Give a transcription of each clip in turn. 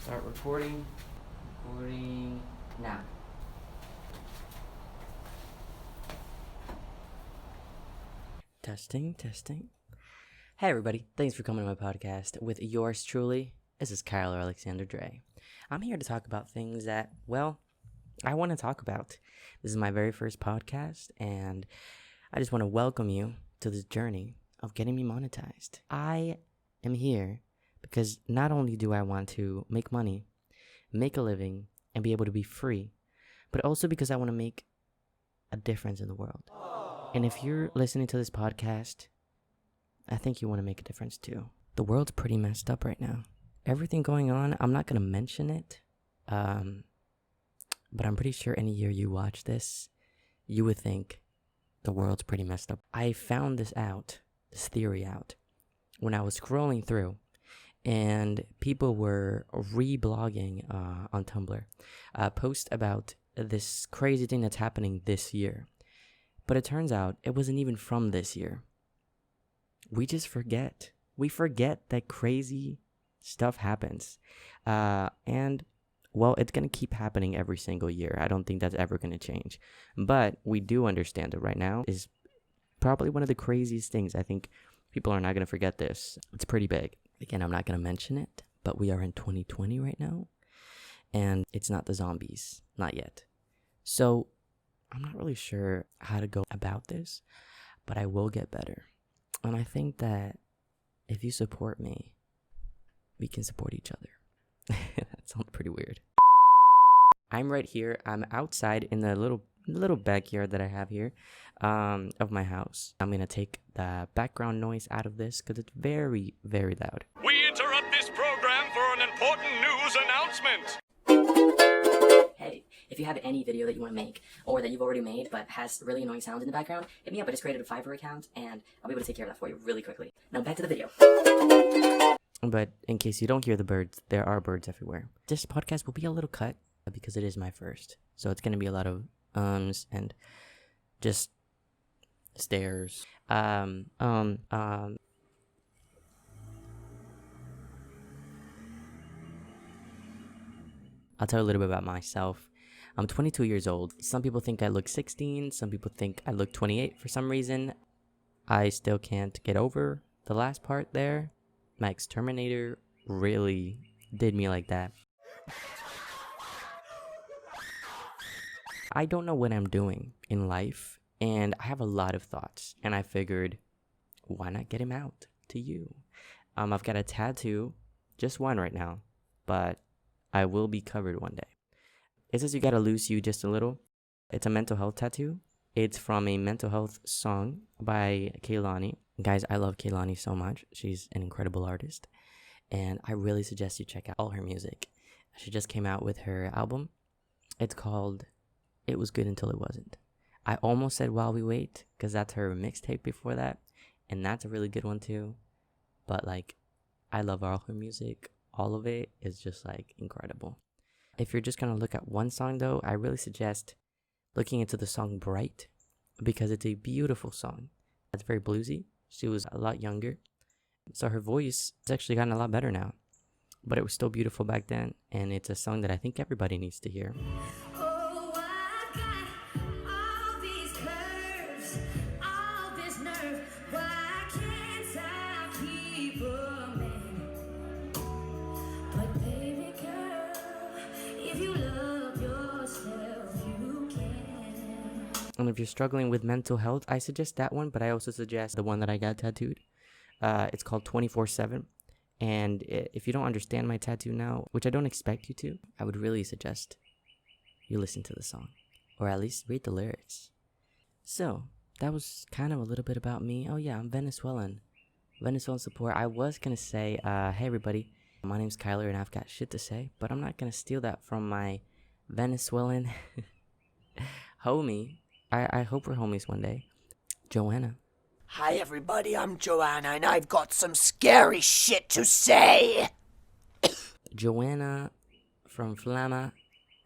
Start recording. Recording now. Testing. Hey everybody, thanks for coming to my podcast with yours truly. This is Kyle or Alexander Dre. I'm here to talk about things that, well, I want to talk about. This is my very first podcast, and I just want to welcome you to this journey of getting me monetized. I am here because not only do I want to make money, make a living, and be able to be free, but also because I want to make a difference in the world. And if you're listening to this podcast, I think you want to make a difference too. The world's pretty messed up right now. Everything going on, I'm not going to mention it, but I'm pretty sure any year you watch this, you would think the world's pretty messed up. I found this theory out, when I was scrolling through, and people were reblogging on Tumblr, post about this crazy thing that's happening this year. But it turns out it wasn't even from this year. We just forget. We forget that crazy stuff happens. And, well, it's going to keep happening every single year. I don't think that's ever going to change. But we do understand that right now is probably one of the craziest things. I think people are not going to forget this. It's pretty big. Again, I'm not going to mention it, but we are in 2020 right now. And it's not the zombies. Not yet. So I'm not really sure how to go about this, but I will get better. And I think that if you support me, we can support each other. That sounds pretty weird. I'm right here. I'm outside in the little backyard that I have here of my house. I'm going to take the background noise out of this because it's very, very loud. We interrupt this program for an important news announcement. Hey, if you have any video that you want to make or that you've already made but has really annoying sounds in the background, hit me up. I just created a Fiverr account and I'll be able to take care of that for you really quickly. Now back to the video. But in case you don't hear the birds, there are birds everywhere. This podcast will be a little cut because it is my first. So it's going to be a lot of and just stares. I'll tell you a little bit about myself. I'm 22 years old. Some people think I look 16. Some people think I look 28 for some reason. I still can't get over the last part there. My exterminator really did me like that. I don't know what I'm doing in life, and I have a lot of thoughts, and I figured, why not get him out to you? I've got a tattoo, just one right now, but I will be covered one day. It says you gotta lose you just a little. It's a mental health tattoo. It's from a mental health song by Kehlani. Guys, I love Kehlani so much. She's an incredible artist, and I really suggest you check out all her music. She just came out with her album. It's called It Was Good Until It Wasn't. I almost said While We Wait, because that's her mixtape before that, and that's a really good one too. But like, I love all her music. All of it is just like incredible. If you're just gonna look at one song though, I really suggest looking into the song Bright, because it's a beautiful song. It's very bluesy. She was a lot younger, so her voice has actually gotten a lot better now, but it was still beautiful back then, and it's a song that I think everybody needs to hear. And if you're struggling with mental health, I suggest that one, but I also suggest the one that I got tattooed. It's called 24/7. And if you don't understand my tattoo now, which I don't expect you to, I would really suggest you listen to the song, or at least read the lyrics. So that was kind of a little bit about me. Oh yeah, I'm Venezuelan support. I was going to say, hey everybody, my name's Kyler and I've got shit to say, but I'm not going to steal that from my Venezuelan homie. I hope we're homies one day. Joanna. Hi everybody, I'm Joanna and I've got some scary shit to say. Joanna from Flama,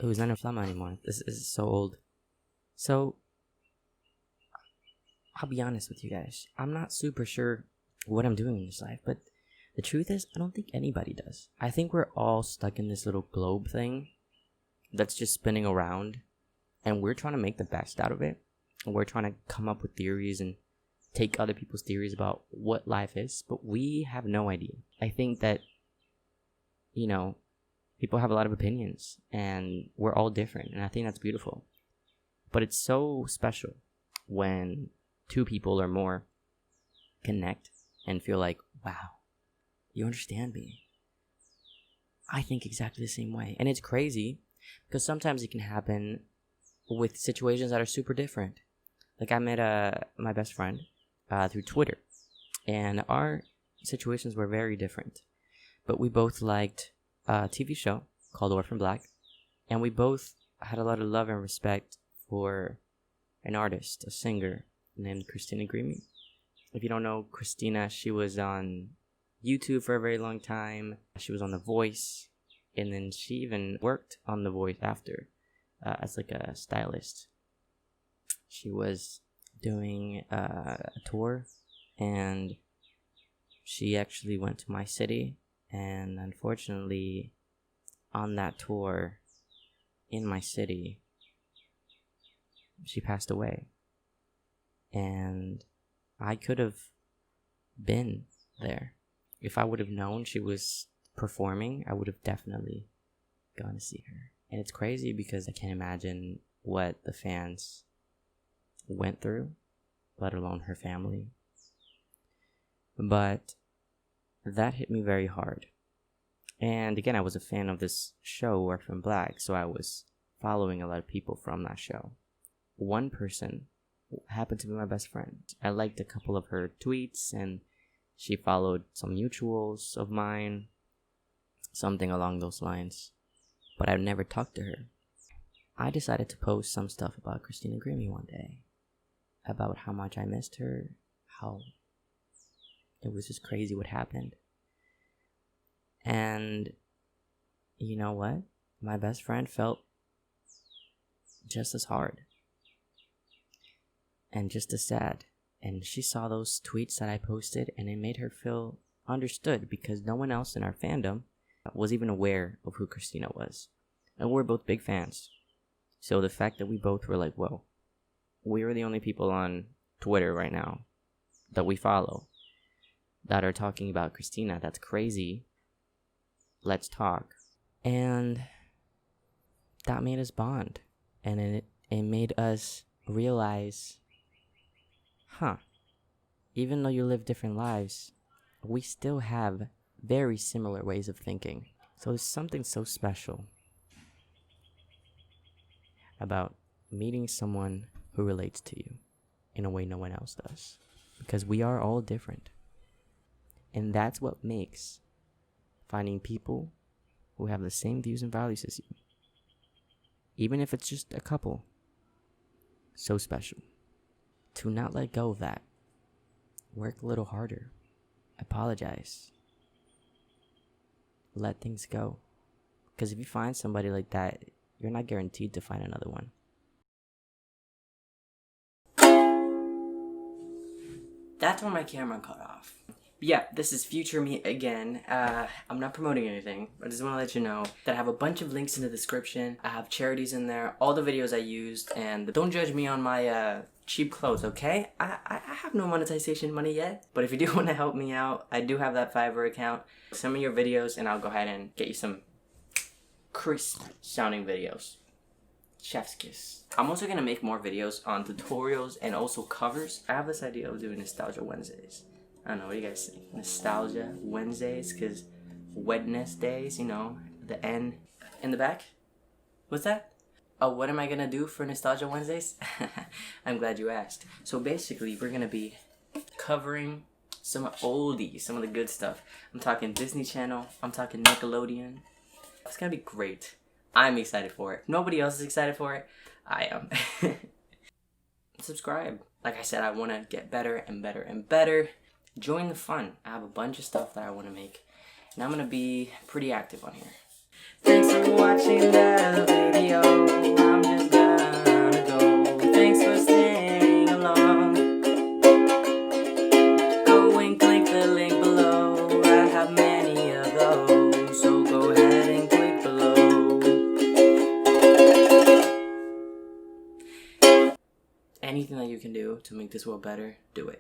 who's not in Flama anymore. This is so old. So, I'll be honest with you guys. I'm not super sure what I'm doing in this life, but The truth is, I don't think anybody does. I think we're all stuck in this little globe thing that's just spinning around, and we're trying to make the best out of it. And we're trying to come up with theories and take other people's theories about what life is, but we have no idea. I think that, people have a lot of opinions, and we're all different, and I think that's beautiful. But it's so special when two people or more connect and feel like, wow, you understand me. I think exactly the same way. And it's crazy because sometimes it can happen with situations that are super different. Like I met my best friend through Twitter, and our situations were very different. But we both liked a TV show called Orphan Black, and we both had a lot of love and respect for an artist, a singer named Christina Grimmie. If you don't know Christina, she was on YouTube for a very long time. She was on The Voice, and then she even worked on The Voice after as like a stylist. She was doing a tour, and she actually went to my city, and unfortunately on that tour in my city she passed away. And I could have been there. If I would have known she was performing, I would have definitely gone to see her. And it's crazy because I can't imagine what the fans went through, let alone her family. But that hit me very hard. And again, I was a fan of this show, Orphan Black, so I was following a lot of people from that show. One person happened to be my best friend. I liked a couple of her tweets, and she followed some mutuals of mine, something along those lines. But I never talked to her. I decided to post some stuff about Christina Grimmie one day, about how much I missed her, how it was just crazy what happened. And you know what? My best friend felt just as hard and just as sad. And she saw those tweets that I posted, and it made her feel understood because no one else in our fandom was even aware of who Christina was. And we're both big fans. So the fact that we both were like, whoa, we are the only people on Twitter right now that we follow that are talking about Christina. That's crazy. Let's talk. And that made us bond. And it made us realize, even though you live different lives, we still have very similar ways of thinking. So there's something so special about meeting someone who relates to you in a way no one else does. Because we are all different. And that's what makes finding people who have the same views and values as you, even if it's just a couple, so special. To not let go of that. Work a little harder. Apologize. Let things go. Because if you find somebody like that, you're not guaranteed to find another one. That's when my camera cut off. Yeah, this is future me again. I'm not promoting anything. I just want to let you know that I have a bunch of links in the description. I have charities in there, all the videos I used, and don't judge me on my cheap clothes, okay? I have no monetization money yet, but if you do want to help me out, I do have that Fiverr account. Send me your videos and I'll go ahead and get you some crisp sounding videos. Chef's kiss. I'm also gonna make more videos on tutorials and also covers. I have this idea of doing Nostalgia Wednesdays. I don't know, what do you guys think? Nostalgia Wednesdays, because Wednesdays, the N in the back. What's that? Oh, what am I gonna do for Nostalgia Wednesdays? I'm glad you asked. So basically, we're gonna be covering some oldies, some of the good stuff. I'm talking Disney Channel, I'm talking Nickelodeon. It's gonna be great. I'm excited for it. Nobody else is excited for it. I am. Subscribe. Like I said, I want to get better and better and better. Join the fun. I have a bunch of stuff that I want to make, and I'm going to be pretty active on here. Thanks for watching the video. I'm just gonna go. Thanks for staying along. Go and click the link below. I have anything that you can do to make this world better, do it.